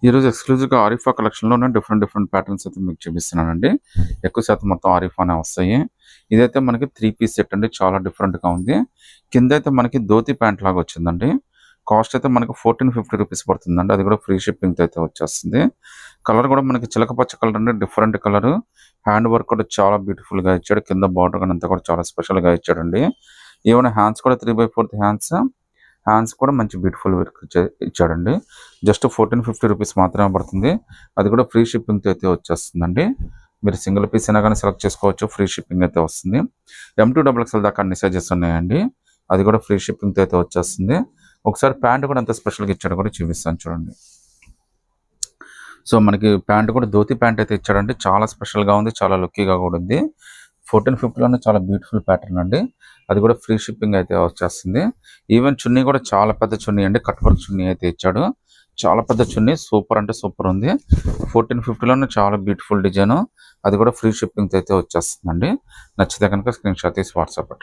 ఈరోజు ఎక్స్క్లూజివ్‌గా Arifa కలెక్షన్‌లోనే different patterns అయితే మీకు చూపిస్తున్నానండి. ఎక్కువ శాతం మొత్తం ఆరిఫానే వస్తాయి. ఇదైతే మనకి 3 పీస్ సెట్ అండి. చాలా డిఫరెంట్‌గా ఉంది. కిందైతే మనకి ధోతి ప్యాంట్ లాగా వచ్చిందండి. కాస్ట్ అయితే మనకి 1450 రూపీస్ పడుతుందండి. అది కూడా ఫ్రీ షిప్పింగ్‌తో అయితే వచ్చేస్తుంది. కలర్ కూడా మనకి చిలక పచ్చ కలర్ అండి. Different colour. హ్యాండ్ వర్క్ కూడా చాలా బ్యూటిఫుల్‌గా ఇచ్చాడు. కింద బార్డర్ గాని అంతా కూడా చాలా స్పెషల్‌గా ఇచ్చాడండి. ఈవెన్ హ్యాండ్స్ కూడా 3/4 హ్యాండ్స్. హ్యాండ్స్ కూడా మంచి బ్యూటిఫుల్ వర్క్ ఇచ్చాడండి. జస్ట్ 1450 రూపీస్ మాత్రమే పడుతుంది. అది కూడా ఫ్రీ షిప్పింగ్‌తో అయితే వచ్చేస్తుందండి. మీరు సింగిల్ పీస్ అయినా కానీ సెలెక్ట్ చేసుకోవచ్చు. ఫ్రీ షిప్పింగ్ అయితే వస్తుంది. M2XXL దాకా అన్ని సైజెస్ ఉన్నాయండి. అది కూడా ఫ్రీ షిప్పింగ్‌తో అయితే వచ్చేస్తుంది. ఒకసారి ప్యాంట్ కూడా ఎంత స్పెషల్‌గా ఇచ్చాడో కూడా చూపిస్తాను చూడండి. సో మనకి ప్యాంట్ కూడా ధోతి ప్యాంట్ అయితే ఇచ్చాడండి. చాలా స్పెషల్‌గా ఉంది. చాలా లుక్కీగా కూడా ఉంది. 1450లోనే చాలా బ్యూటిఫుల్ ప్యాటర్న్ అండి. అది కూడా ఫ్రీ షిప్పింగ్ అయితే వచ్చేస్తుంది. ఈవెన్ చున్నీ కూడా చాలా పెద్ద చున్నీ అండి. కట్ వర్క్ చున్నీ అయితే ఇచ్చాడు. చాలా పెద్ద చున్నీ సూపర్ అంటే సూపర్ ఉంది. 1450లోనే చాలా బ్యూటిఫుల్ డిజైన్. అది కూడా ఫ్రీ షిప్పింగ్తో అయితే వచ్చేస్తుందండి. నచ్చితే కనుక స్క్రీన్ షాట్ తీసి వాట్సాప్ పెట్టండి.